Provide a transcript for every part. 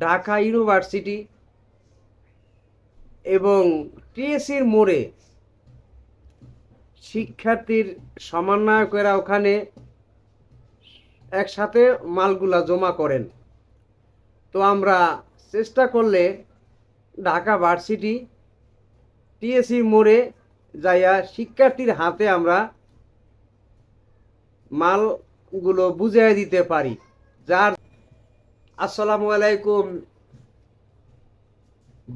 Dhaka university এবং টিএসসির মোড়ে শিক্ষার্থীর সমন্বয়কেরা ওখানে একসাথে মালগুলা জমা করেন। তো আমরা চেষ্টা করলে ঢাকা ভার্সিটি টিএসসি মোড়ে যাইয়া শিক্ষার্থীর হাতে আমরা মালগুলো বুঝিয়ে দিতে পারি। যার আসসালামু আলাইকুম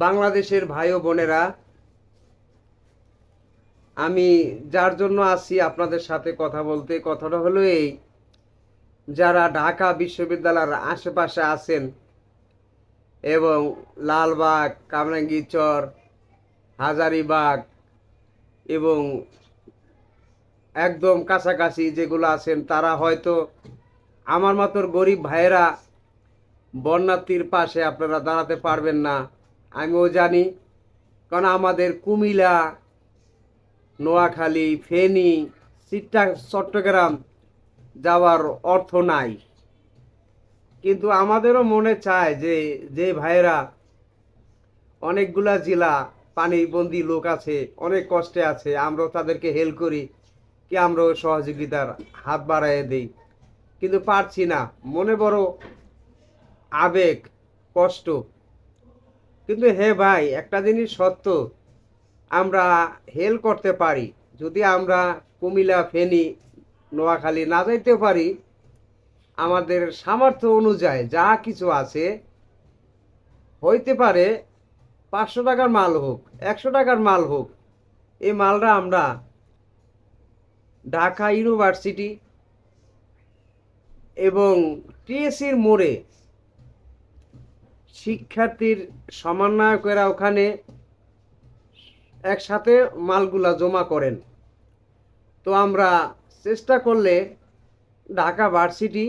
বাংলাদেশের ভাই ও বোনেরা, আমি যার জন্য আসি আপনাদের সাথে কথা বলতে, কথাটা হলো এই, যারা ঢাকা বিশ্ববিদ্যালয়ের আশেপাশে আছেন এবং লালবাগ, কামরাঙ্গীরচর, হাজারীবাগ এবং একদম কাছাকাছি যেগুলো আছেন, তারা হয়তো আমার মতো গরিব ভাইয়েরা বন্যার্থীর পাশে আপনারা দাঁড়াতে পারবেন না, আমিও জানি। কারণ আমাদের কুমিল্লা, নোয়াখালী, ফেনী, চট্টগ্রাম যাওয়ার অর্থ নাই। কিন্তু আমাদেরও মনে চায় যে যে ভাইয়েরা অনেকগুলা জেলা পানিবন্দী লোক আছে, অনেক কষ্টে আছে, আমরাও তাদেরকে হেল্প করি, কি আমরাও সহযোগিতার হাত বাড়াইয়ে দিই, কিন্তু পারছি না। মনে বড় আবেগ, কষ্ট। কিন্তু হে ভাই, একটা জিনিস সত্য, আমরা হেল্প করতে পারি। যদি আমরা কুমিল্লা, ফেনী, নোয়াখালী না যাইতে পারি, আমাদের সামর্থ্য অনুযায়ী যা কিছু আছে, হইতে পারে 500 টাকার মাল হোক, 100 টাকার মাল হোক, এই মালটা আমরা ঢাকা ইউনিভার্সিটি এবং টিএসসির মোড়ে শিক্ষার্থীর সমন্বয়কেরা ওখানে একসাথে মালগুলা জমা করেন। তো আমরা চেষ্টা করলে ঢাকা ভার্সিটি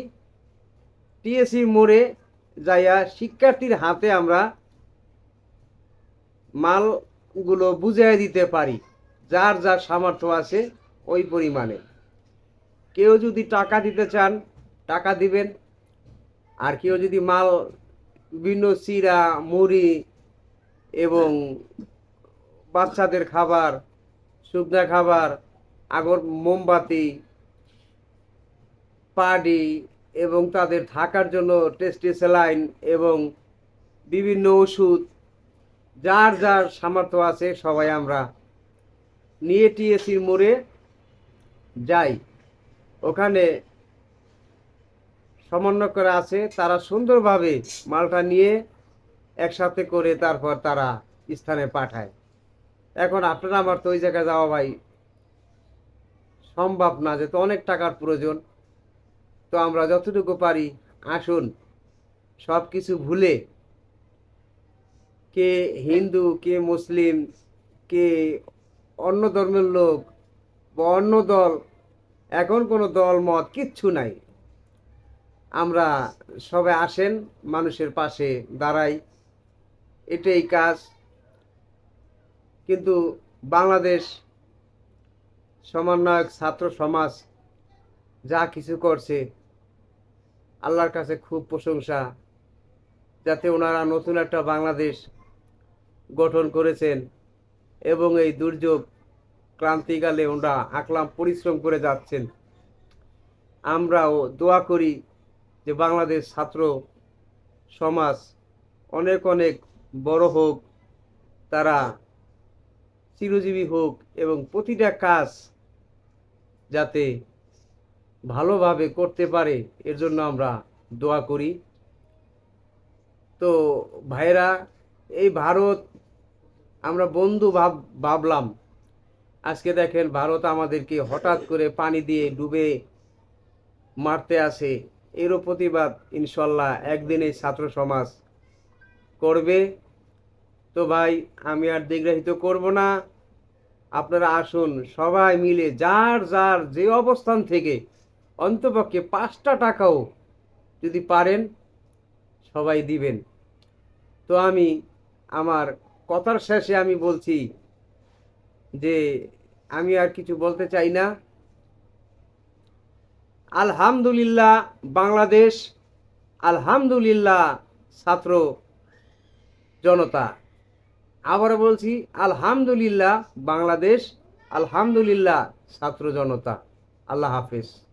টিএসসি মোড়ে যাইয়া শিক্ষার্থীর হাতে আমরা মালগুলো বুঝিয়ে দিতে পারি। যার যার সামর্থ্য আছে ওই পরিমাণে। কেউ যদি টাকা দিতে চান, টাকা দিবেন। আর কেউ যদি মাল, বিভিন্ন চিরা, মুড়ি এবং বাচ্চাদের খাবার, শুকনা খাবার, আগর মোমবাতি, পাডি এবং তাদের থাকার জন্য টেস্টি স্যালাইন এবং বিভিন্ন ওষুধ, যার যার সামর্থ্য আছে সবাই আমরা নিয়ে টিএসসির মোড়ে যাই। ওখানে সমন্বয়করা আছে, তারা সুন্দরভাবে মালটা নিয়ে একসাথে করে তারপর তারা স্থানে পাঠায়। এখন আপনারা আমার তো ওই জায়গায় যাওয়া ভাই সম্ভব না, যেহেতু অনেক টাকার প্রয়োজন। তো আমরা যতটুকু পারি, আসুন সব কিছু ভুলে, কে হিন্দু, কে মুসলিম, কে অন্য ধর্মের লোক বা অন্য দল, এখন কোনো দল মত কিচ্ছু নাই। আমরা সবাই আসেন, মানুষের পাশে দাঁড়াই, এটাই কাজ। কিন্তু বাংলাদেশ সমন্বয়ক ছাত্র সমাজ যা কিছু করছে, আল্লাহর কাছে খুব প্রশংসা, যাতে ওনারা নতুন একটা বাংলাদেশ গঠন করেছেন এবং এই দুর্যোগ ক্রান্তিকালে ওনারা আকলাম পরিশ্রম করে যাচ্ছেন। আমরাও দোয়া করি যে বাংলাদেশ ছাত্র সমাজ অনেক অনেক বড় হোক, তারা চিরজীবী হোক এবং প্রতিটা কাজ যাতে ভালোভাবে করতে পারে, এর জন্য আমরা দোয়া করি। তো ভাইরা, এই ভারত আমরা বন্ধু ভাবলাম, আজকে দেখেন ভারত আমাদেরকে হঠাৎ করে পানি দিয়ে ডুবে মারতে আসে। এরও প্রতিবাদ ইনশাল্লাহ একদিনে ছাত্র সমাজ করবে। তো ভাই, আমি আর দীর্ঘায়িত করব না, আপনারা আসুন, সবাই মিলে যার যার যে অবস্থান থেকে অন্তপক্ষে 5টা টাকাও যদি পারেন সবাই দিবেন। তো আমি আমার কথার শেষে আমি বলছি যে আমি আর কিছু বলতে চাই না। আলহামদুলিল্লাহ বাংলাদেশ, আলহামদুলিল্লাহ ছাত্র জনতা। আবারও বলছি, আলহামদুলিল্লাহ বাংলাদেশ, আলহামদুলিল্লাহ ছাত্র জনতা। আল্লাহ হাফেজ।